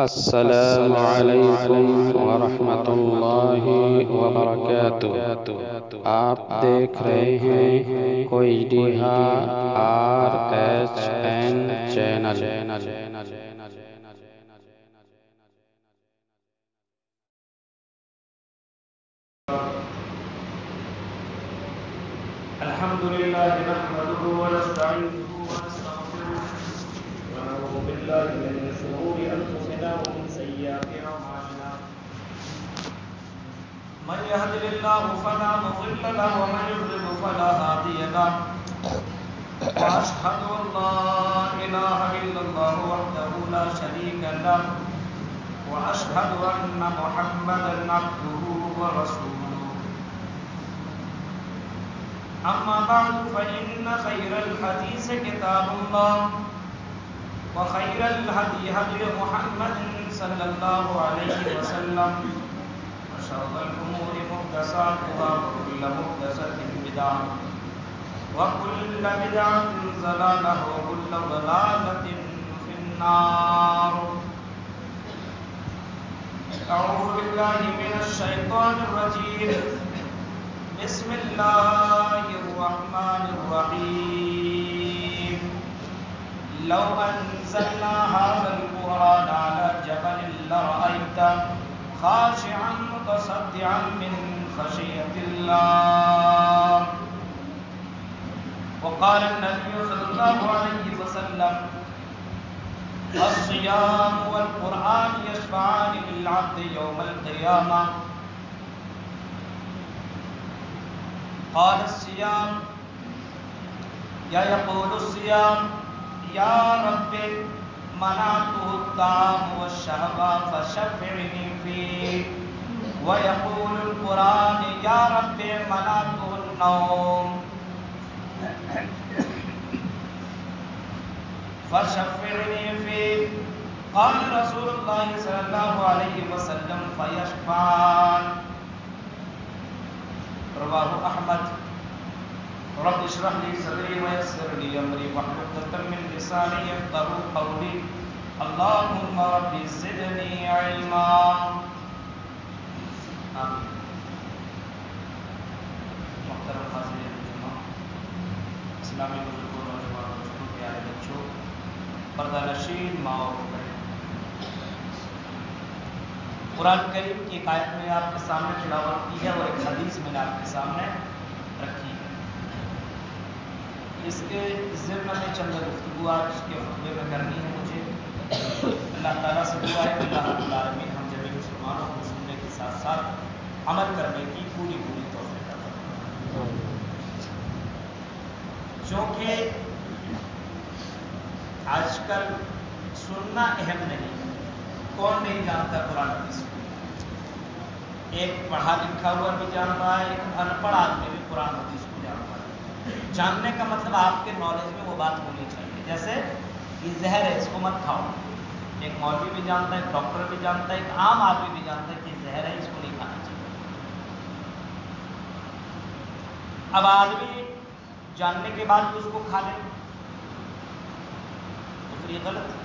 السلام علیکم ورحمۃ اللہ وبرکاتہ۔ آپ دیکھ رہے ہیں کوئی RSN چینل۔ الحمدللہ نحمده ونستعینه ونستغفره ونعوذ باللہ من شرور انفسنا ومن سیئات اعمالنا من يهد الله فلا مضل له ومن يضلل فلا هادي له واشهد ان لا اله الا الله وحده لا شريك له واشهد ان محمدا عبده ورسوله أما بعد فإن خير الحديث كتاب الله وخير الهدي هدي محمد صلى الله عليه وسلم وشر الأمور محدثاتها وكل محدثة بدعة وكل بدعة ضلالة وكل ضلالة في النار. أعوذ بالله من الشيطان الرجيم. بسم الله الرحمن الرحيم. لو أنزلنا هذا القرآن على جبل لرأيته خاشعا متصدعا من خشية الله. وقال النبي صلى الله عليه وسلم الصيام والقرآن يشفعان للعبد يوم القيامة. قال الصيام يقول الصيام يا رب منعته الطعام والشهوة فشفعني فيه. ويقول القرآن يا رب منعته النوم فشفعني فيه. قال رسول الله صلى الله عليه وسلم فيشفعان. رواه احمد. رب اشرح لي صدري ويسر لي امري واحلل عقدة من لساني يفقهوا قولي. اللهم رب زدني علما. محترم حاضرین جمعہ، اسلامی بزرگوں، نوجوانوں، بچوں، پیارے بچوں، پردہ نشین ماں اور بہنوں، قرآن کریم کی ایک آیت میں آپ کے سامنے تلاوت کی ہے اور ایک حدیث میں نے آپ کے سامنے رکھی ہے. اس کے ضمن میں چند گفتگو آج کے خطبے میں کرنی ہے مجھے. اللہ تعالیٰ سے دعا ہے کہ اللہ رب العالمین ہم جب مسلمانوں کو سننے کے ساتھ ساتھ عمل کرنے کی پوری توفیق عطا فرمائے. چونکہ آج کل سننا اہم نہیں، کون نہیں جانتا قرآن حدیث کو. ایک پڑھا لکھا ہوا بھی جان رہا ہے، ایک ان پڑھ آدمی بھی قرآن حدیث کو جان رہا ہے. جاننے کا مطلب آپ کے نالج میں وہ بات ہونی چاہیے. جیسے یہ زہر ہے، اس کو مت کھاؤ. ایک مولوی بھی جانتا ہے، ایک ڈاکٹر بھی جانتا ہے، ایک عام آدمی بھی جانتا ہے کہ یہ زہر ہے، اس کو نہیں کھانا چاہیے. اب آدمی جاننے کے بعد بھی اس کو کھا لے تو پھر یہ غلط ہے.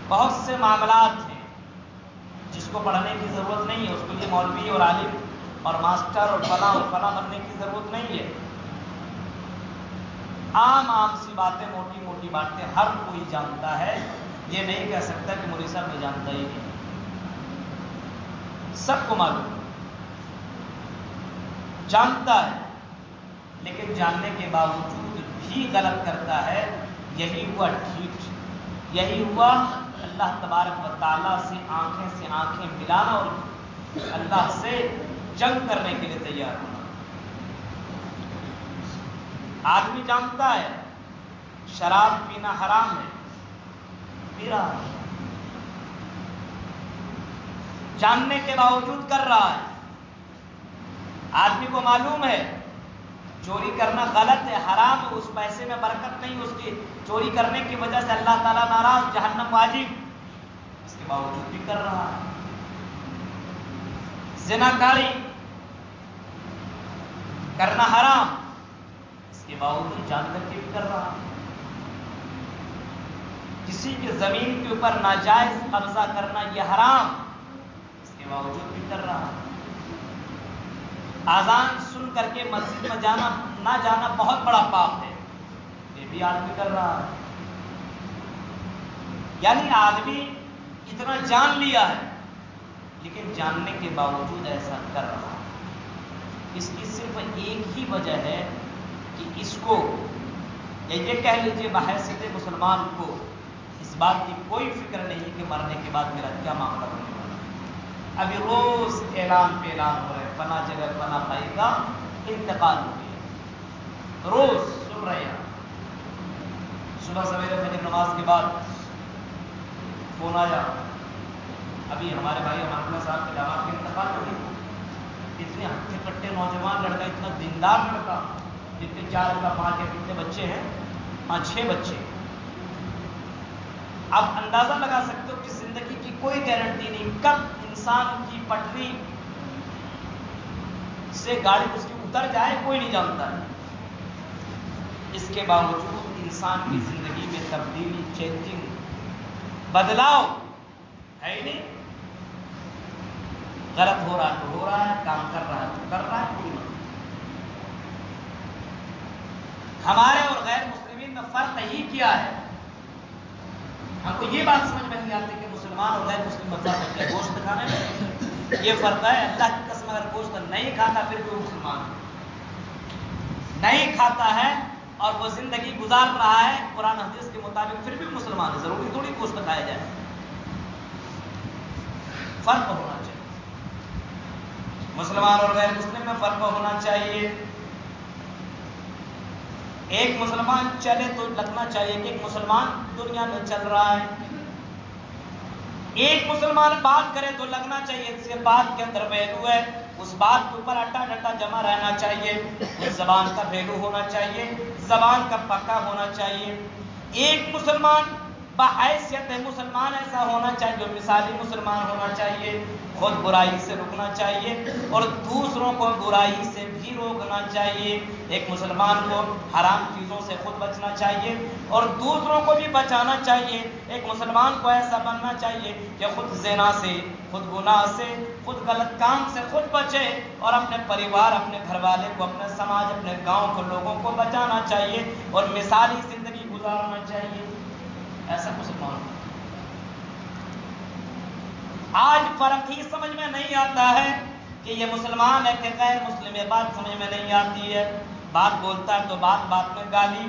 بہت سے معاملات ہیں جس کو پڑھنے کی ضرورت نہیں ہے، اس کے لیے مولوی اور عالم اور ماسٹر اور فلاں بننے کی ضرورت نہیں ہے. عام سی باتیں، موٹی موٹی باتیں ہر کوئی جانتا ہے. یہ نہیں کہہ سکتا کہ مولوی صاحب میں جانتا ہی نہیں. سب کو معلوم جانتا ہے، لیکن جاننے کے باوجود بھی غلط کرتا ہے. یہی ہوا ٹھیک، یہی ہوا اللہ تبارک و تعالیٰ سے آنکھیں ملانا اور اللہ سے جنگ کرنے کے لیے تیار ہونا. آدمی جانتا ہے شراب پینا حرام ہے، پی رہا ہے، جاننے کے باوجود کر رہا ہے. آدمی کو معلوم ہے چوری کرنا غلط ہے، حرام ہے، اس پیسے میں برکت نہیں، اس کی چوری کرنے کی وجہ سے اللہ تعالیٰ ناراض، جہنم واجب. اس کے باوجود بھی کر رہا ہے. زناکاری کرنا حرام، اس کے باوجود جان کر کے بھی کر رہا. کسی کی زمین کے اوپر ناجائز قبضہ کرنا یہ حرام، اس کے باوجود بھی کر رہا ہے۔ اذان سن کر کے مسجد میں جانا نہ جانا بہت بڑا پاپ ہے، یہ بھی آدمی کر رہا ہے۔ یعنی آدمی اتنا جان لیا ہے لیکن جاننے کے باوجود ایسا کر رہا ہے۔ اس کی صرف ایک ہی وجہ ہے کہ اس کو، یا یہ کہہ لیجیے بحیثیت مسلمان کو، اس بات کی کوئی فکر نہیں کہ مرنے کے بعد میرا کیا معاملہ ہونے والا ہے۔ ابھی روز اعلان پہ اعلان ہو رہے ہیں، فلاں جگہ فلاں بھائی کا انتقال ہو گیا، روز سن رہے ہیں۔ صبح سویرے فجر نماز کے بعد فون آیا، ابھی ہمارے بھائی ہمارے صاحب کے داماد کے انتقال ہو گئی۔ اتنے ہٹے کٹے نوجوان لڑکا، اتنا دیندار لڑکا، جن کے 4 یا 5 یا کتنے بچے ہیں، 5-6 بچے۔ آپ اندازہ لگا سکتے ہو کہ زندگی کی کوئی گارنٹی نہیں، کب انسان کی پٹری سے گاڑی اس کی اتر جائے کوئی نہیں جانتا ہے۔ اس کے باوجود انسان کی زندگی میں تبدیلی، چینجنگ، بدلاؤ ہے ہی نہیں۔ غلط ہو رہا ہے تو ہو رہا ہے، کام کر رہا ہے تو کر رہا ہے، کوئی نہیں۔ ہمارے اور غیر مسلمین میں فرق ہی کیا ہے؟ ہم کو یہ بات سمجھ میں نہیں آتی کہ مسلمان اور غیر مسلم میں فرق ہے گوشت کھانے میں۔ یہ فرق ہے، اللہ کی قسم اگر گوشت نہیں کھاتا پھر بھی مسلمان ہے، نہیں کھاتا ہے اور وہ زندگی گزار رہا ہے قرآن حدیث کے مطابق پھر بھی مسلمان ہے۔ ضروری تھوڑی گوشت کھایا جائے، فرق ہونا چاہیے۔ مسلمان اور غیر مسلم میں فرق ہونا چاہیے۔ ایک مسلمان چلے تو لگنا چاہیے کہ ایک مسلمان دنیا میں چل رہا ہے، ایک مسلمان بات کرے تو لگنا چاہیے اس کے بات کے اندر ویلو ہے، اس بات کے اوپر اٹا ڈٹا جمع رہنا چاہیے، اس زبان کا ویلو ہونا چاہیے، زبان کا پکا ہونا چاہیے۔ ایک مسلمان بحیثیت مسلمان ایسا ہونا چاہیے جو مثالی مسلمان ہونا چاہیے، خود برائی سے رکنا چاہیے اور دوسروں کو برائی سے بھی روکنا چاہیے۔ ایک مسلمان کو حرام چیزوں سے خود بچنا چاہیے اور دوسروں کو بھی بچانا چاہیے۔ ایک مسلمان کو ایسا بننا چاہیے کہ خود زنا سے، خود گناہ سے، خود غلط کام سے خود بچے اور اپنے پریوار، اپنے گھر والے کو، اپنے سماج، اپنے گاؤں کو، لوگوں کو بچانا چاہیے اور مثالی زندگی گزارنا چاہیے۔ ایسا مسلمان آج فرق ہی سمجھ میں نہیں آتا ہے کہ یہ مسلمان ہے کہ غیر مسلم، یہ بات سمجھ میں نہیں آتی ہے۔ بات بولتا ہے تو بات بات میں گالی،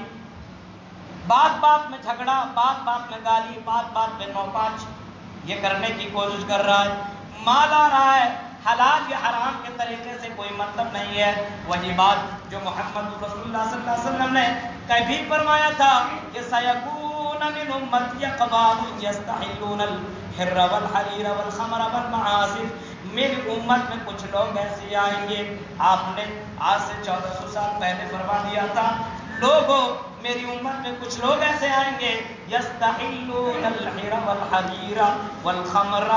بات بات میں جھگڑا، بات بات میں گالی، بات بات میں نوپاچ یہ کرنے کی کوشش کر رہا ہے، مال آ رہا ہے، حلال یا حرام کے طریقے سے کوئی مطلب نہیں ہے۔ وہی بات جو محمد رسول اللہ صلی اللہ علیہ وسلم نے کبھی فرمایا تھا کہ سیکون من امتی اقوام یستحلون الحر والحریر والخمر والمعازف، میری امت میں کچھ لوگ ایسے آئیں گے، آپ نے آج سے 1400 سال پہلے فرما دیا تھا، لوگوں میری امت میں کچھ لوگ ایسے آئیں گے یستحلون الحر والحریر والخمر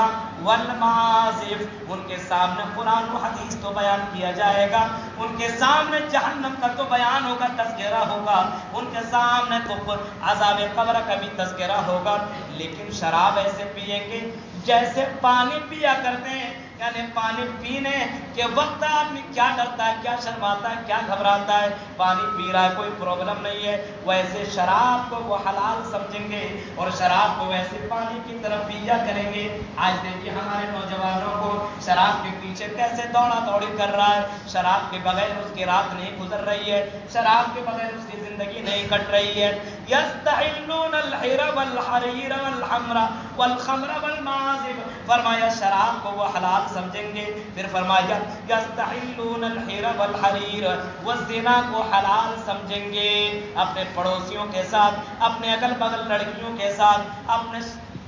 والمعازف، ان کے سامنے قرآن و حدیث تو بیان کیا جائے گا، ان کے سامنے جہنم کا تو بیان ہوگا، تذکرہ ہوگا، ان کے سامنے تو عذاب قبر کا بھی تذکرہ ہوگا، لیکن شراب ایسے پیئیں گے جیسے پانی پیا کرتے ہیں۔ یعنی پانی پینے کے وقت آدمی کیا ڈرتا ہے، کیا شرماتا ہے، کیا گھبراتا ہے، پانی پی رہا ہے کوئی پرابلم نہیں ہے، ویسے شراب کو وہ حلال سمجھیں گے اور شراب کو ویسے پانی کی طرف پیا کریں گے۔ آج دیکھیے ہمارے نوجوانوں کو شراب کے پیچھے کیسے دوڑا دوڑی کر رہا ہے، شراب کے بغیر اس کی رات نہیں گزر رہی ہے، شراب کے بغیر اس کی زندگی نہیں کٹ رہی ہے۔ یستحلون الحر والحریر والحمر والخمر والمعازف، فرمایا شراب کو وہ حلال سمجھیں گے، پھر فرمایا یستحلون الحر والحریر، والزنا کو حلال سمجھیں گے، اپنے پڑوسیوں کے ساتھ، اپنے اگل بغل لڑکیوں کے ساتھ، اپنے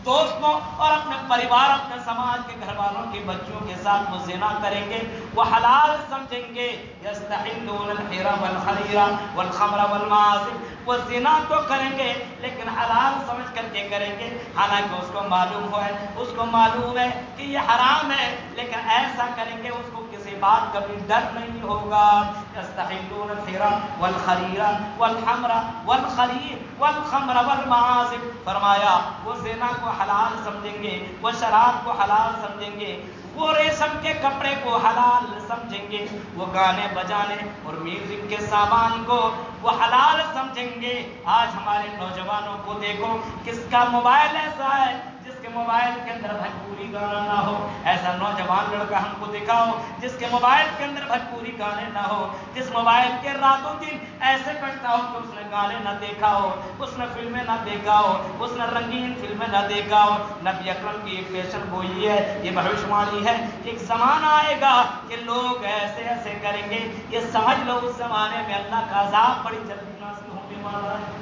دوستوں اور اپنے پریوار، اپنے سماج کے گھر والوں کے بچوں کے ساتھ وہ زنا کریں گے، وہ حلال سمجھیں گے۔ یستحلون الحر والحریر والخمر والمعازف، وہ زنا تو کریں گے لیکن حلال سمجھ کر کے کریں گے، حالانکہ اس کو معلوم ہے کہ یہ حرام ہے، لیکن ایسا کریں گے اس کو کسی بات کا بھی ڈر نہیں ہوگا۔ یستحلون الحرى والخریر والحمر والخلیل والخمر والمعازف. فرمایا وہ زنا کو حلال سمجھیں گے، وہ شراب کو حلال سمجھیں گے، وہ ریشم کے کپڑے کو حلال سمجھیں گے، وہ گانے بجانے اور میوزک کے سامان کو وہ حلال سمجھیں گے. آج ہمارے نوجوانوں کو دیکھو، کس کا موبائل ایسا ہے جس کے موبائل کے اندر بھوجپوری گانا نہ ہو. ایسا نوجوان لڑکا ہم کو دکھاؤ جس کے موبائل کے اندر بھوجپوری گانے نہ ہو، جس موبائل کے راتوں دن ایسے کٹتا ہو کہ اس نے گانے نہ دیکھا ہو، اس نے فلمیں نہ دیکھا ہو، اس نے رنگین فلمیں نہ دیکھا ہو. نبی اکرم کی ایک پیشن گوئی ہے، یہ بھوشوانی ہے، ایک زمانہ آئے گا کہ لوگ ایسے ایسے کریں گے، یہ سمجھ لو اس زمانے میں اللہ کا عذاب بڑی جلدی نازل ہونے والا ہے.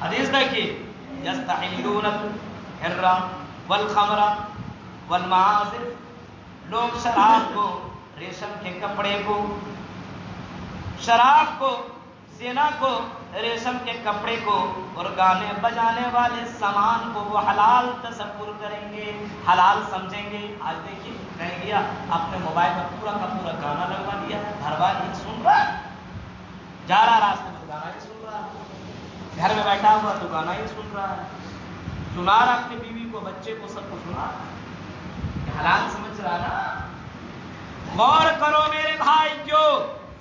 حدیث دیکھیے، یستحلون الحرى والخمر والمعازف. لوگ شراب کو، ریشم کے کپڑے کو، شراب کو، زنا کو، ریشم کے کپڑے کو اور گانے بجانے والے سامان کو وہ حلال تصور کریں گے، حلال سمجھیں گے. آج دیکھیے کہہ گیا اپنے موبائل میں پورا کا پورا گانا لگوا دیا، ہر بار یہ سن رہا ہے، جا رہا راستے میں تو گانا ہی سن رہا ہے، گھر میں بیٹھا ہوا تو گانا ہی سن رہا ہے، سنا رہا اپنی بیوی کو، بچے کو، سب کو سنا رہا. حلال سمجھ رہا نا. غور کرو میرے بھائی کیوں.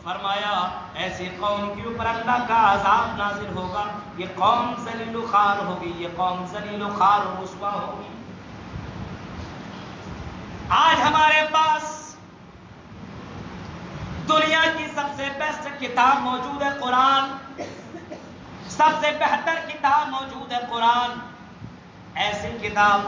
فرمایا ایسی قوم کے اوپر اللہ کا عذاب نازل ہوگا، یہ قوم ذلیل و خوار ہوگی، یہ قوم ذلیل و خوار و رسوا ہوگی. آج ہمارے پاس دنیا کی سب سے بیسٹ کتاب موجود ہے قرآن، سب سے بہتر کتاب موجود ہے قرآن. ایسی کتاب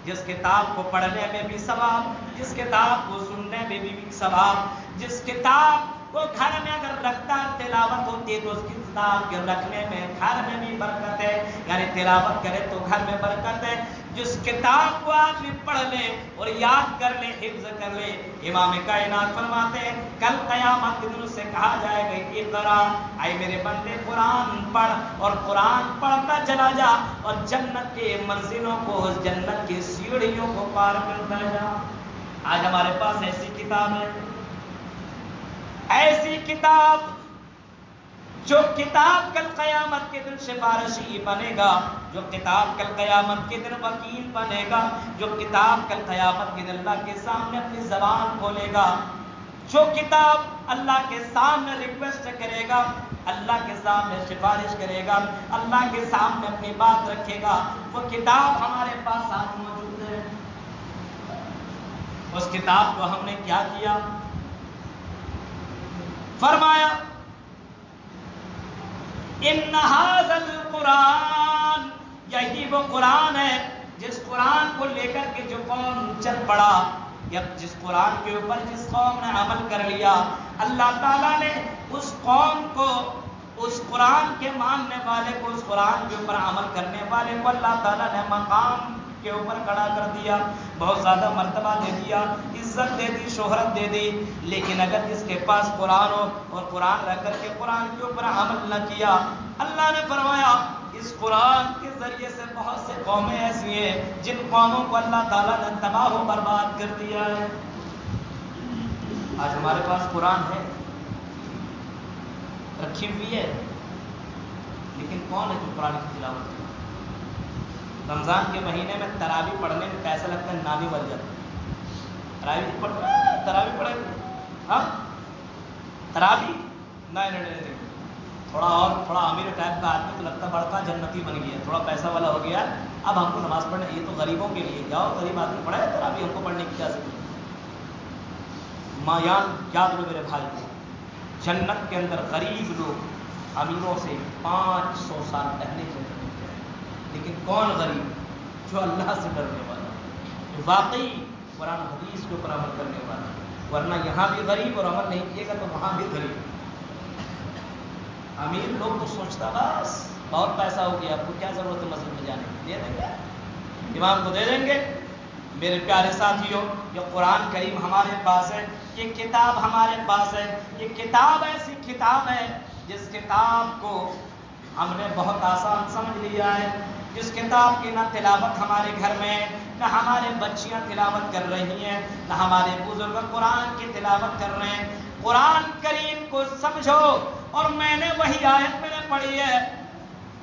جس کتاب کو پڑھنے میں بھی ثواب، جس کتاب کو سننے میں بھی ثواب، جس کتاب کو گھر میں اگر رکھتا تلاوت ہوتی ہے تو اس کتاب کے رکھنے میں گھر میں بھی برکت ہے، یعنی تلاوت کرے تو گھر میں برکت ہے. جس کتاب کو آدمی پڑھ لے اور یاد کر لے، حفظ کر لے. امام کائنات فرماتے ہیں کل قیامت کے دن سے کہا جائے گا اقرا، اے میرے بندے قرآن پڑھ، اور قرآن پڑھتا چلا جا اور جنت کے منزلوں کو، اس جنت کی سیڑھیوں کو پار کرتا جا. آج ہمارے پاس ایسی کتاب ہے، ایسی کتاب جو کتاب کل قیامت کے دن سفارشی بنے گا، جو کتاب کل قیامت کے دن وکیل بنے گا، جو کتاب کل قیامت کے دن اللہ کے سامنے اپنی زبان کھولے گا، جو کتاب اللہ کے سامنے ریکویسٹ کرے گا، اللہ کے سامنے سفارش کرے گا، اللہ کے سامنے اپنی بات رکھے گا، وہ کتاب ہمارے پاس آج موجود ہے. اس کتاب کو ہم نے کیا کیا؟ فرمایا ان ھذا القرآن، یہی وہ قرآن ہے جس قرآن کو لے کر کے جو قوم چل پڑا، یا جس قرآن کے اوپر جس قوم نے عمل کر لیا، اللہ تعالیٰ نے اس قوم کو، اس قرآن کے ماننے والے کو، اس قرآن کے اوپر عمل کرنے والے کو اللہ تعالیٰ نے مقام کے اوپر کھڑا کر دیا، بہت زیادہ مرتبہ دے دیا، عزت دے دی، شہرت دے دی. لیکن اگر جس کے پاس قرآن ہو اور قرآن رہ کر کے قرآن کے اوپر عمل نہ کیا، اللہ نے فرمایا اس قرآن کے ذریعے سے بہت سے قومیں ایسی ہیں جن قوموں کو اللہ تعالیٰ نے تباہ و برباد کر دیا ہے. آج ہمارے پاس قرآن ہے، رکھی ہوئی ہے، لیکن کون ہے جو قرآن کی تلاوت کرتا؟ رمضان کے مہینے میں تراویح پڑھنے میں کیسا لگتا ہے؟ نامی بن جاتی. تراویح پڑھے ہاں تراویح نہیں، تھوڑا اور تھوڑا امیر ٹائپ کا آدمی تو لگتا بڑکا جنتی بن گیا، تھوڑا پیسہ والا ہو گیا، اب ہم کو نماز پڑھنا، یہ تو غریبوں کے لیے. جاؤ غریب آدمی پڑھے تراویح، ہم کو پڑھنے کی کیا ضرورت؟ مایان یاد لو میرے بھائی کو، جنت کے اندر غریب لوگ امیروں سے 500 سال پہلے چلے، لیکن کون غریب؟ جو اللہ سے ڈرنے والا، جو واقعی قرآن حدیث کے اوپر عمل کرنے والا. ورنہ یہاں بھی غریب اور عمل نہیں کیے گا تو وہاں بھی غریب. امیر لوگ تو سوچتا بس بہت پیسہ ہو گیا، آپ کو کیا ضرورت ہے مسجد میں جانے کی، دے دیں گے امام کو، دے دیں گے. میرے پیارے ساتھیوں، یہ قرآن کریم ہمارے پاس ہے، یہ کتاب ہمارے پاس ہے. یہ کتاب ایسی کتاب ہے جس کتاب کو ہم نے بہت آسان سمجھ لیا ہے، جس کتاب کی نہ تلاوت ہمارے گھر میں، نہ ہمارے بچیاں تلاوت کر رہی ہیں، نہ ہمارے بزرگ قرآن کی تلاوت کر رہے ہیں، قرآن کریم کو سمجھو. اور میں نے وہی آیت میں نے پڑھی ہے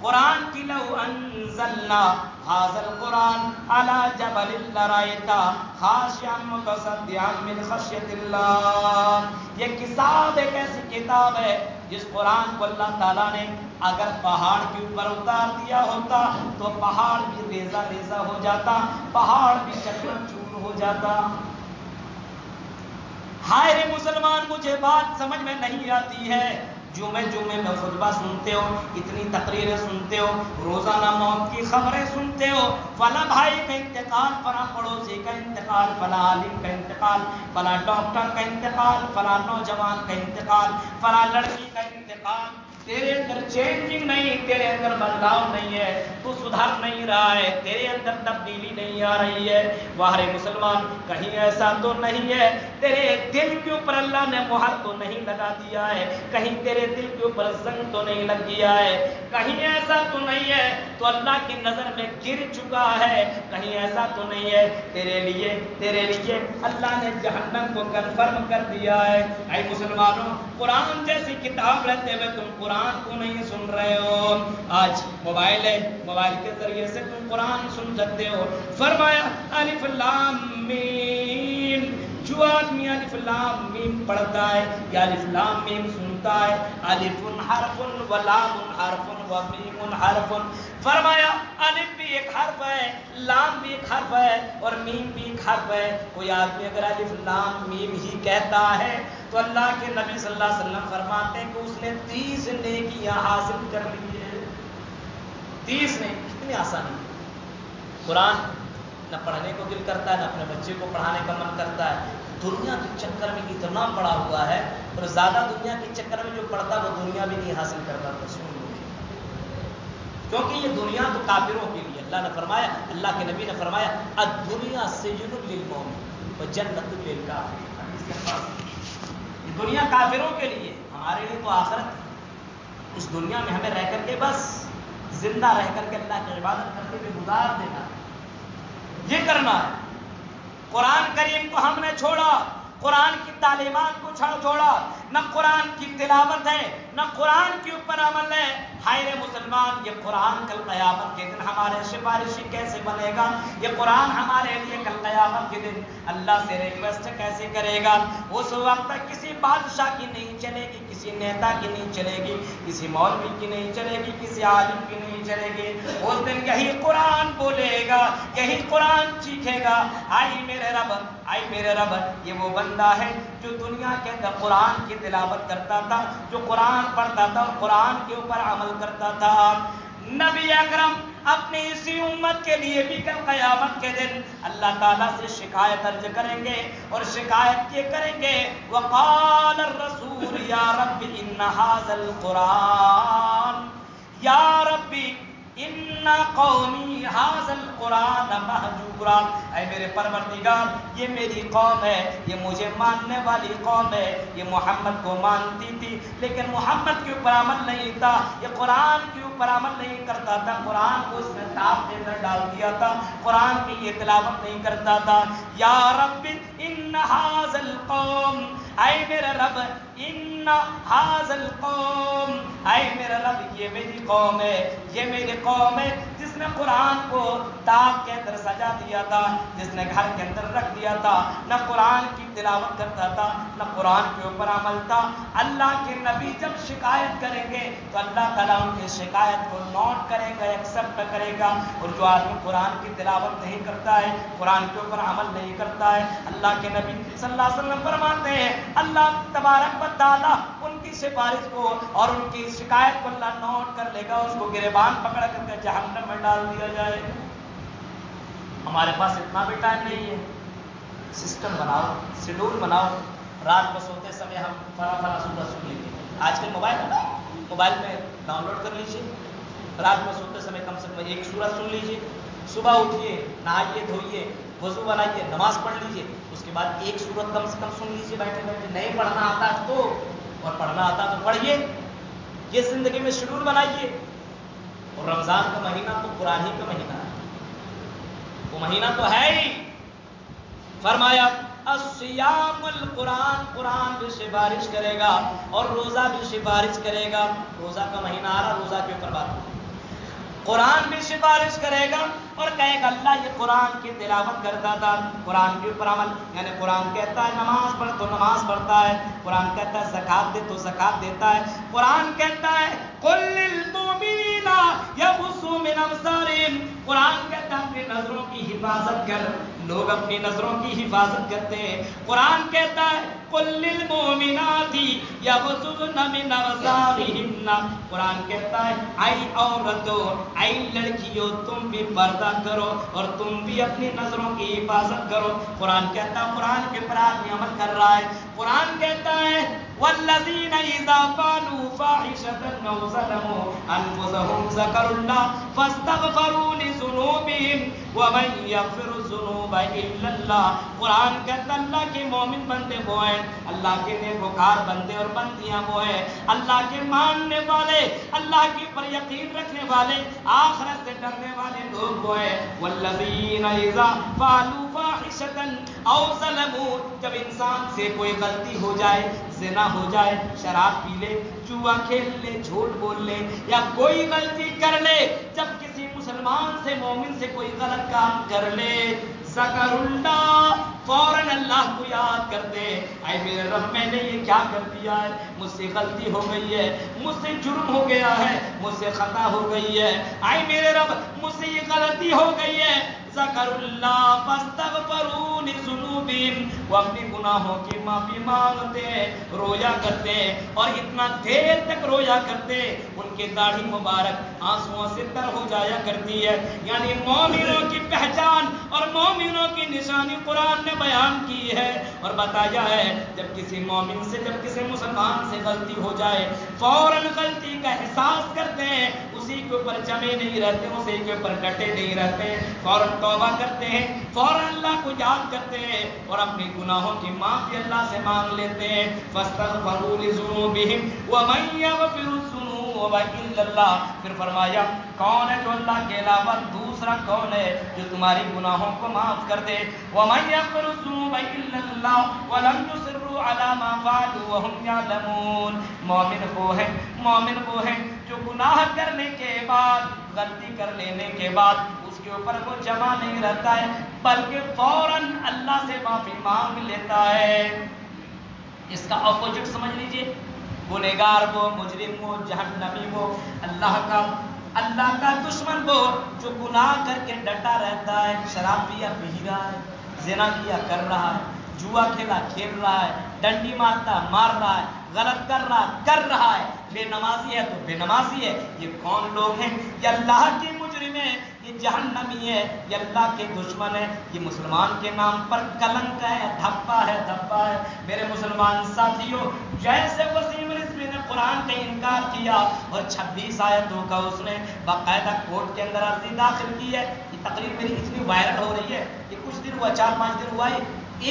قرآن کی، لو انزلنا هذا القرآن على جبل لرأيته خاشعا متصدعا من خشية الله. یہ کتاب ایک ایسی کتاب ہے جس قرآن کو اللہ تعالیٰ نے اگر پہاڑ کے اوپر اتار دیا ہوتا تو پہاڑ بھی ریزہ ریزہ ہو جاتا، پہاڑ بھی چکر چور ہو جاتا. ہائے رے مسلمان، مجھے بات سمجھ میں نہیں آتی ہے. جمعے میں خطبہ سنتے ہو، اتنی تقریریں سنتے ہو، روزانہ موت کی خبریں سنتے ہو، فلاں بھائی کا انتقال، فلاں پڑوسی کا انتقال، فلاں عالم کا انتقال، فلاں ڈاکٹر کا انتقال، فلاں نوجوان کا انتقال، فلاں لڑکی کا انتقال. تیرے اندر چینجنگ نہیں، تیرے اندر بدلاؤ نہیں ہے، تو سدھر نہیں رہا ہے، تیرے اندر تبدیلی نہیں آ رہی ہے. واہ مسلمان، کہیں ایسا تو نہیں ہے تیرے دل کے اوپر اللہ نے مہر تو نہیں لگا دیا ہے، کہیں تیرے دل کے اوپر زنگ تو نہیں لگ گیا ہے، کہیں ایسا تو نہیں ہے تو اللہ کی نظر میں گر چکا ہے، کہیں ایسا تو نہیں ہے تیرے لیے اللہ نے جہنم کو کنفرم کر دیا ہے. اے مسلمانوں، قرآن جیسی کتاب رہتے ہوئے تم قرآن کو نہیں سن رہے ہو. آج موبائل ہے، موبائل کے ذریعے سے تم قرآن سن سکتے ہو. فرمایا الف لام میم، جو آدمی الف لام میم پڑھتا ہے یا الف لام میم سنتا ہے، الف حرف و لام حرف و میم حرف. فرمایا الف بھی ایک حرف ہے، لام بھی ایک حرف ہے اور میم بھی ایک حرف ہے. کوئی آدمی اگر الف لام میم ہی کہتا ہے تو اللہ کے نبی صلی اللہ علیہ وسلم فرماتے ہیں کہ اس نے 30 نیکیاں حاصل کر لی ہے. 30 نے کتنی آسانی. قرآن نہ پڑھنے کو دل کرتا ہے، نہ اپنے بچے کو پڑھانے کا من کرتا ہے. دنیا کے چکر میں اتنا پڑا ہوا ہے، اور زیادہ دنیا کے چکر میں جو پڑھتا وہ دنیا بھی نہیں حاصل کرتا. تو سن لو، کیونکہ یہ دنیا تو کافروں کے لیے. اللہ نے فرمایا، اللہ کے نبی نے فرمایا الدنیا سجن للمؤمن وجنت للکافر. یہ دنیا کافروں کے لیے، ہمارے لیے تو آخرت. اس دنیا میں ہمیں رہ کر کے بس زندہ رہ کر کے اللہ کی عبادت کرتے ہوئے گزار دینا، یہ کرنا ہے. قرآن کریم کو ہم نے چھوڑا، قرآن کی تعلیمات کو چھوڑا، نہ قرآن کی تلاوت ہے نہ قرآن کے اوپر عمل ہے. ہائے مسلمان، یہ قرآن کل قیامت کے دن ہمارے سفارشی کیسے بنے گا؟ یہ قرآن ہمارے لیے کل قیامت کے دن اللہ سے ریکویسٹ کیسے کرے گا؟ اس وقت تک کسی بادشاہ کی نہیں چلے گی، کسی نیتا کی نہیں چلے گی، کسی مولوی کی نہیں چلے گی، کسی عالم کی نہیں چلے گی. اس دن یہی قرآن بولے گا، یہی قرآن چیخے گا، آئی میرے رب، آئی میرے رب. یہ وہ بندہ ہے جو دنیا کے اندر قرآن کی تلاوت کرتا تھا، جو قرآن پڑھتا تھا اور قرآن کے اوپر عمل کرتا تھا. نبی اکرم اپنی اسی امت کے لیے بھی کل قیامت کے دن اللہ تعالیٰ سے شکایت درج کریں گے، اور شکایت یہ کریں گے وقال الرسول یا رب ان ھذا القرآن، یا ربی ان قومی ھذا القرآن مہجورا. اے میرے پروردگار، یہ میری قوم ہے، یہ مجھے ماننے والی قوم ہے، یہ محمد کو مانتی تھی لیکن محمد کے اوپر عمل نہیں تھا، یہ قرآن کے اوپر عمل نہیں کرتا تھا، قرآن کو اس نے تاپ کے اندر ڈال دیا تھا، قرآن کی یہ تلاوت نہیں کرتا تھا. یا رب ان ھذا القوم، اے میرے رب ان ھذا القوم، اے میرے رب یہ میری قوم ہے، یہ میری قوم ہے جس نے قرآن کو تاپ کے اندر سجا دیا تھا، جس نے گھر کے اندر رکھ دیا تھا، نہ قرآن کی تلاوت کرتا تھا نہ قرآن کے اوپر عمل تھا. اللہ کے نبی جب شکایت کریں گے تو اللہ تعالیٰ ان کی شکایت کو نوٹ کرے گا، ایکسیپٹ کرے گا. اور جو آدمی قرآن کی تلاوت نہیں کرتا ہے، قرآن کے اوپر عمل نہیں کرتا ہے، اللہ کے نبی صلی اللہ علیہ وسلم فرماتے ہیں اللہ تبارک و تعالیٰ ان کی سفارش کو اور ان کی شکایت کو اللہ نوٹ کر لے گا، اس کو گریبان پکڑ کر کے جہنم میں ڈال دیا جائے گا. ہمارے پاس اتنا بھی ٹائم نہیں ہے. سسٹم بناؤ، شیڈول بناؤ، رات کو سوتے سمے ہم فلاں سورت سن لیں گے. آج کل موبائل ہے نا، موبائل میں ڈاؤن لوڈ کر لیجیے، رات کو سوتے سمے کم سے کم ایک سورت سن لیجیے. صبح اٹھیے، نہائیے دھوئیے، وضو بنائیے، نماز پڑھ لیجیے، اس کے بعد ایک سورت کم سے کم سن لیجیے بیٹھے بیٹھے. نہیں پڑھنا آتا تو، اور پڑھنا آتا تو پڑھیے. یہ زندگی میں شیڈول بنائیے. اور رمضان کا مہینہ تو قرآن ہی کا مہینہ ہے، وہ مہینہ تو ہے ہی. فرمایا الصیام القرآن، قرآن بھی سفارش کرے گا اور روزہ بھی سفارش کرے گا. روزہ کا مہینہ آ رہا، روزہ کے اوپر بات ہوگی. قرآن بھی سفارش کرے گا اور کہے گا اللہ یہ قرآن کی تلاوت کرتا تھا، قرآن کے اوپر عمل. یعنی قرآن کہتا ہے نماز پڑھ تو نماز پڑھتا ہے، قرآن کہتا ہے زکات دے تو زکات دیتا ہے، قرآن کہتا ہے قل للمؤمنین یغضوا من ابصارہم، قرآن کہتا ہے اپنی نظروں کی حفاظت کر. لوگ اپنی نظروں کی حفاظت کرتے ہیں. قرآن کہتا ہے قل للمؤمنات یغضضن من ابصارہن، قرآن کہتا ہے اے عورتوں، اے لڑکیوں، تم بھی پردہ کرو اور تم بھی اپنی نظروں کی حفاظت کرو. قرآن کہتا ہے قرآن کے پر آدمی عمل کر رہا ہے. قرآن کہتا ہے والذین اذا فعلوا فاحشة او ظلموا انفسهم ذکروا اللہ فاستغفروا لذنوبهم ومن یغفر الذنوب الا اللہ. قرآن کہتا ہے اللہ کے مومن بندے وہ ہیں، اللہ کے نیکوکار بندے اور بندیاں وہ ہیں، اللہ کے ماننے والے، اللہ کے پر یقین رکھنے والے، آخرت سے ڈرنے والے لوگ وہ ہیں. والذین اذا فعلوا فاحشة او ظلموا، جب انسان سے کوئی غلطی ہو جائے، زنا ہو جائے، شراب پی لے، جوا کھیل لے، جھوٹ بول لے یا کوئی غلطی کر لے، جب کسی مسلمان سے مومن سے کوئی غلط کام کر لے، ذکر اللہ، فوراً اللہ کو یاد کر دے. اے میرے رب میں نے یہ کیا کر دیا ہے، مجھ سے غلطی ہو گئی ہے، مجھ سے جرم ہو گیا ہے، مجھ سے خطا ہو گئی ہے، اے میرے رب مجھ سے یہ غلطی ہو گئی ہے. ذکر اللہ فاستغفروا لذنوبہم، وہ اپنی گناہوں کی معافی مانگتے، رویا کرتے اور اتنا دیر تک رویا کرتے ان کی داڑھی مبارک آنسوؤں سے تر ہو جایا کرتی ہے. یعنی مومنوں کی پہچان اور مومنوں کی نشانی قرآن نے بیان کی ہے اور بتایا ہے. جب کسی مومن سے، جب کسی مسلمان سے غلطی ہو جائے، فوراً غلطی کا احساس کرتے ہیں، اسی کے اوپر جمے نہیں رہتے، اسی کے اوپر ڈٹے نہیں رہتے، فوراً توبہ کرتے ہیں، فوراً اللہ کو یاد کرتے ہیں اور اپنی گناہوں کی معافی اللہ سے مانگ لیتے ہیں. فاستغفروا لذنوبہم ومن یغفر الذنوب الا اللہ. پھر فرمایا کون ہے جو اللہ کے علاوہ دوسرا کون ہے جو تمہاری گناہوں کو معاف کر دے. ومن یغفر الذنوب الا اللہ ولم یصروا علی ما فعلوا وهم یعلمون. مومن وہ ہے، مومن وہ ہے جو گناہ کرنے کے بعد، غلطی کر لینے کے بعد اس کے اوپر وہ جمع نہیں رہتا ہے بلکہ فوراً اللہ سے معافی مانگ لیتا ہے. اس کا اپوزٹ سمجھ لیجئے، گنہگار وہ، مجرم وہ، جہنمی وہ، اللہ کا دشمن وہ جو گناہ کر کے ڈٹا رہتا ہے، شراب پیا پی رہا ہے، زنا کیا کر رہا ہے، جوا کھیلا کھیل رہا ہے، ڈنڈی مارتا مار رہا ہے، غلط کر رہا ہے، بے نمازی ہے تو بے نمازی ہے. یہ کون لوگ ہیں؟ یہ اللہ کے مجرم ہیں، یہ جہنمی ہے، یہ اللہ کے دشمن ہے، یہ مسلمان کے نام پر کلنک ہے، دھبا ہے، دھبا ہے. میرے مسلمان ساتھیوں، جیسے وسیم رضوی نے قرآن کا انکار کیا اور 26 آیتوں کا اس نے باقاعدہ کورٹ کے اندر عرضی داخل کی ہے. یہ تقریر میری اتنی وائرل ہو رہی ہے کہ کچھ دن ہوا، 4-5 دن ہوا ہے،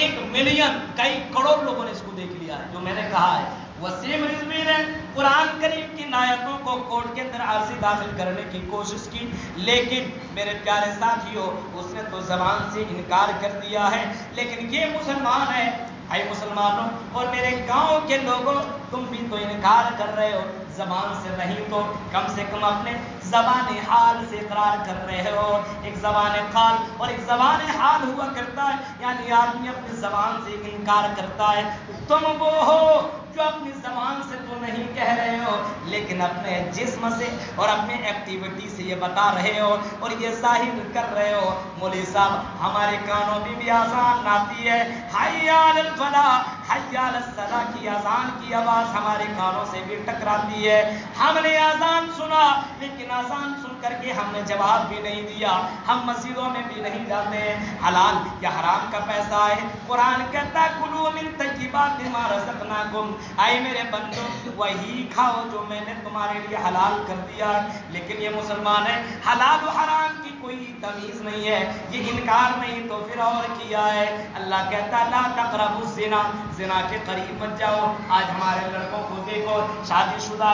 1 ملین کئی کروڑ لوگوں نے اس کو دیکھ لیا ہے جو میں نے کہا ہے. وسیم رضوی نے قرآن کریم کی آیتوں کو کورٹ کے اندر عرضی داخل کرنے کی کوشش کی، لیکن میرے پیارے ساتھیوں اس نے تو زبان سے انکار کر دیا ہے. لیکن یہ مسلمان ہے. اے مسلمانوں اور میرے گاؤں کے لوگوں، تم بھی تو انکار کر رہے ہو، زبان سے نہیں تو کم سے کم اپنے زبان حال سے اقرار کر رہے ہو. ایک زبان قال اور ایک زبان حال ہوا کرتا ہے، یعنی آدمی اپنی زبان سے انکار کرتا ہے. تم وہ ہو جو اپنی زبان سے تو نہیں کہہ رہے ہو لیکن اپنے جسم سے اور اپنے ایکٹیویٹی سے یہ بتا رہے ہو اور یہ ظاہر کر رہے ہو. مولوی صاحب ہمارے کانوں میں بھی آزان آتی ہے، حی علی الفلاح، حی علی الصلاح کی اذان کی آواز ہمارے کانوں سے بھی ٹکراتی ہے. ہم نے اذان سنا لیکن اذان سن کر کے ہم نے جواب بھی نہیں دیا، ہم مسجدوں میں بھی نہیں جاتے ہیں. حلال یا حرام کا پیسہ ہے، قرآن کہتا ہے کلوا من طیبات ما رزقناکم، اے میرے بندوں وہی کھاؤ جو میں نے تمہارے لیے حلال کر دیا. لیکن یہ مسلمان ہے، حلال و حرام کی کوئی تمیز نہیں ہے، یہ انکار نہیں تو پھر اور کیا ہے. اللہ کہتا ہے لا تقربوا الزنا، زنا کے قریب مت جاؤ. آج ہمارے لڑکوں کو دیکھو، شادی شدہ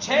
6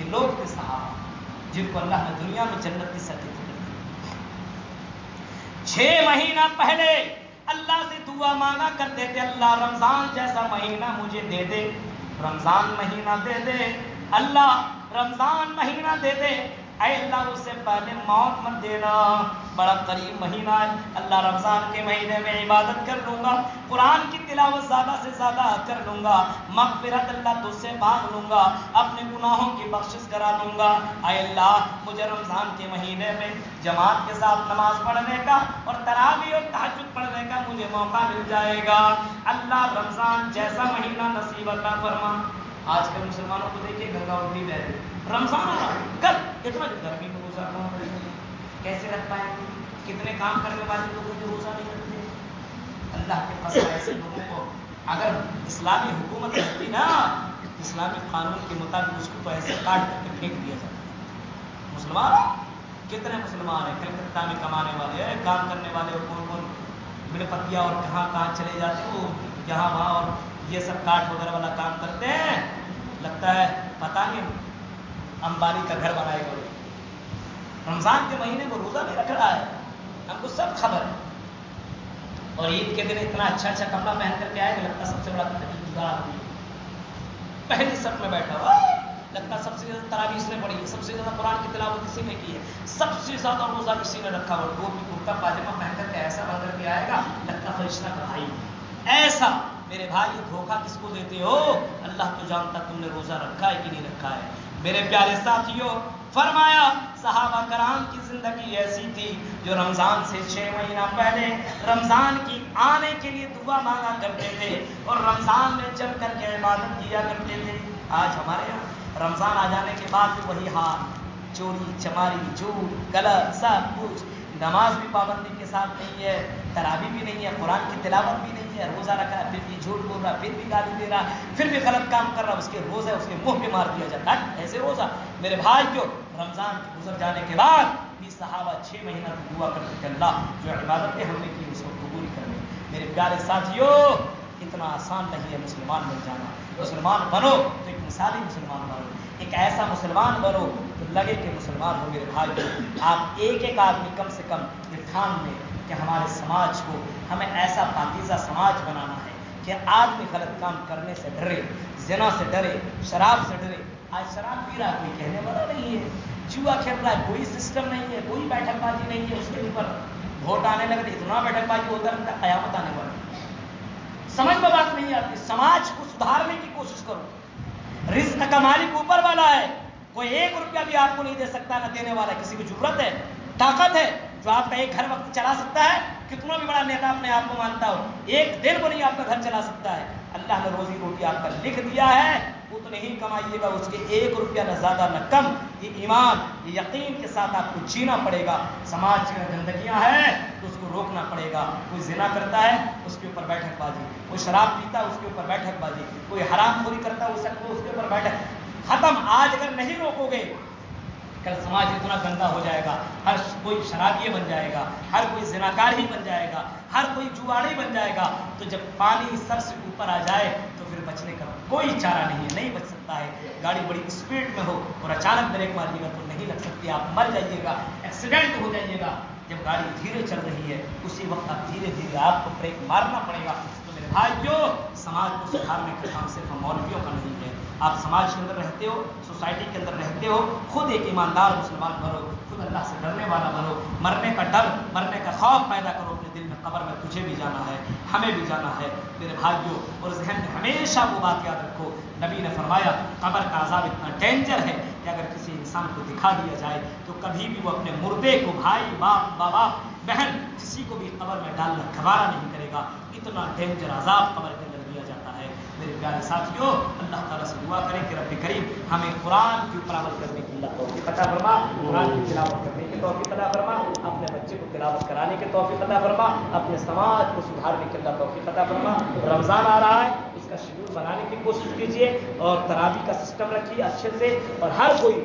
کہ لوگ تھے صحابہ جن کو اللہ نے دنیا میں جنت کی سرٹیفکیٹ دی. 6 مہینہ پہلے اللہ سے دعا مانگا کرتے تھے اللہ رمضان جیسا مہینہ مجھے دے دے, رمضان مہینہ دے دے اللہ, رمضان مہینہ دے دے, اے اللہ اس سے پہلے موت مت دینا, بڑا قریب مہینہ ہے, اللہ رمضان کے مہینے میں عبادت کر لوں گا, قرآن کی تلاوت زیادہ سے زیادہ کر لوں گا, مغفرت اللہ تجھ سے مانگ لوں گا, اپنے گناہوں کی بخشش کرا دوں گا, اے اللہ مجھے رمضان کے مہینے میں جماعت کے ساتھ نماز پڑھنے کا اور تراویح اور تہجد پڑھنے کا مجھے موقع مل جائے گا, اللہ رمضان جیسا مہینہ نصیب عطا فرما. آج کل مسلمانوں کو دیکھیے گنگا اٹھنی بہ رہی, رمضان آ رہا کل اتنا گرمی میں روزہ رکھنا پڑے گا, کیسے رکھ پائیں گے؟ کتنے کام کرنے والے لوگ جو روزہ نہیں رکھتے. اللہ کے پاس ایسے لوگوں کو اگر اسلامی حکومت رہتی نا, اسلامی قانون کے مطابق اس کو تو ایسے کاٹ کر کے پھینک دیا جاتا. مسلمان کتنے مسلمان ہیں کلکتہ میں کمانے والے ہیں, کام کرنے والے, کون کون بڑے پتیا اور کہاں کہاں چلے جاتے ہیں, وہ یہاں وہاں اور یہ سب کاٹ وغیرہ والا کام کرتے ہیں. لگتا ہے پتہ نہیں امبانی کا گھر بنائے گا. رمضان کے مہینے کو روزہ نہیں رکھ رہا ہے, ہم کو سب خبر ہے. اور عید کے دن اتنا اچھا کپڑا پہن کر کے آئے کہ لگتا سب سے بڑا آدمی, پہلی صف میں بیٹھا ہوا, لگتا سب سے زیادہ تراویح اس نے پڑھی ہے, سب سے زیادہ قرآن کی تلاوت اسی نے کی ہے, سب سے زیادہ روزہ اسی نے رکھا ہوا, ٹوپی کرتا پاجامہ پہن کر کے ایسا بن کر کے آئے گا لگتا فرشتہ کا بھائی. ایسا میرے بھائی دھوکہ کس کو دیتے ہو؟ اللہ تو جانتا تم نے روزہ رکھا ہے کہ نہیں رکھا ہے. میرے پیارے ساتھیوں, فرمایا صحابہ کرام کی زندگی ایسی تھی جو رمضان سے 6 مہینہ پہلے رمضان کی آنے کے لیے دعا مانگا کرتے تھے اور رمضان میں جم کر کے عبادت کیا کرتے تھے. آج ہمارے یہاں رمضان آ جانے کے بعد بھی وہی حال, چوری چماری جھوٹ غلط سب کچھ, نماز بھی پابندی کے ساتھ نہیں ہے, تراویح بھی نہیں ہے, قرآن کی تلاوت بھی نہیں ہے, روزہ رکھا ہے پھر بھی جھوٹ بول رہا, پھر بھی گالی دے رہا, پھر بھی غلط کام کر رہا, اس کے روزہ اس کے منہ پہ مار دیا جاتا ہے. ایسے روزہ میرے بھائی جو رمضان کے گزر جانے کے بعد بھی صحابہ 6 مہینہ تک دعا کرتے تھے اللہ جو عبادتیں ہم نے کی اس کو قبول کرنے. میرے پیارے ساتھیوں, اتنا آسان نہیں ہے مسلمان بن جانا. مسلمان بنو تو ایک مثالی مسلمان بنو, ایک ایسا مسلمان بنو تو لگے کہ مسلمان ہو. میرے بھائی آپ ایک ایک آدمی کم سے کم یہ ٹھان لیں کہ ہمارے سماج کو ہمیں ایسا پاکیزہ سماج بنانا ہے کہ آدمی غلط کام کرنے سے ڈرے, زنا سے ڈرے, شراب سے ڈرے. آج شراب پی رہا کوئی کہنے والا نہیں ہے, جوا کھیل رہا ہے کوئی سسٹم نہیں ہے, کوئی بیٹھک بازی نہیں ہے, اس کے اوپر ووٹ آنے لگے اتنا بیٹھک بازی ہوتا رہتا ہے قیامت آنے والی. سمجھ میں بات نہیں آتی. سماج کو سدھارنے کی کوشش کرو. رزق کا مالک اوپر والا ہے, کوئی 1 روپیہ بھی آپ کو نہیں دے سکتا, نہ دینے والا. کسی کی ضرورت ہے, طاقت ہے جو آپ کا ایک گھر وقت چلا سکتا ہے. کتنا بھی بڑا نیتا اپنے آپ کو مانتا ہو, ایک دن کو نہیں آپ کا گھر چلا سکتا ہے. اللہ نے روزی روٹی آپ کا لکھ دیا ہے, اتنے ہی کمائیے گا, اس کے 1 روپیہ نہ زیادہ نہ کم. یہ ایمان یہ یقین کے ساتھ آپ کو جینا پڑے گا. سماج میں گندگیاں ہیں تو اس کو روکنا پڑے گا. کوئی زنا کرتا ہے اس کے اوپر بیٹھک بازی, کوئی شراب پیتا ہے اس کے اوپر بیٹھک بازی, کوئی حرام خوری کرتا ہے اس کے اوپر بیٹھک. ختم. آج اگر نہیں روکو گے کل سماج اتنا گندا ہو جائے گا, ہر کوئی شرابی بن جائے گا, ہر کوئی زناکار ہی بن جائے گا, ہر کوئی جواڑی بن جائے گا. تو جب پانی سر سے اوپر آ جائے تو پھر بچنے کا کوئی چارہ نہیں ہے, نہیں بچ سکتا ہے. گاڑی بڑی اسپیڈ میں ہو اور اچانک بریک ماریے گا تو نہیں لگ سکتی, آپ مر جائیے گا, ایکسیڈنٹ ہو جائیے گا. جب گاڑی دھیرے چل رہی ہے اسی وقت آپ دھیرے دھیرے آپ کو بریک مارنا پڑے گا. تو میرے بھائیو, سماج کو سدھارنے کا کام صرف مولویوں کا نہیں ہے. آپ سماج کے اندر رہتے ہو, سوسائٹی کے اندر رہتے ہو, خود ایک ایماندار مسلمان بنو, خود اللہ سے ڈرنے والا بنو. مرنے کا ڈر, مرنے کا خوف پیدا کرو اپنے دل میں. قبر میں تجھے بھی جانا ہے, ہمیں بھی جانا ہے میرے بھائیوں. اور ذہن میں ہمیشہ وہ بات یاد رکھو, نبی نے فرمایا قبر کا عذاب اتنا ڈینجر ہے کہ اگر کسی انسان کو دکھا دیا جائے تو کبھی بھی وہ اپنے مردے کو بھائی باپ بابا بہن کسی کو بھی قبر میں ڈالنا گوارا نہیں کرے گا. اتنا ڈینجر عذاب قبر کے اندر دیا جاتا ہے. میرے پیارے ساتھیوں, اللہ تعالیٰ سے دعا کریں کہ رب کریم ہمیں قرآن کے اوپر عمل کرنے کی اللہ توفیق عطا فرما, قرآن کی تلاوت کرنے کی توفیق عطا فرما, اپنے بچے کو تلاوت کرانے کی توفیق عطا فرما, اپنے سماج کو سدھارنے کی اللہ توفیق عطا فرما. رمضان آ رہا ہے, اس کا شیڈول بنانے کی کوشش کیجیے اور تراویح کا سسٹم رکھیے اچھے سے, اور ہر کوئی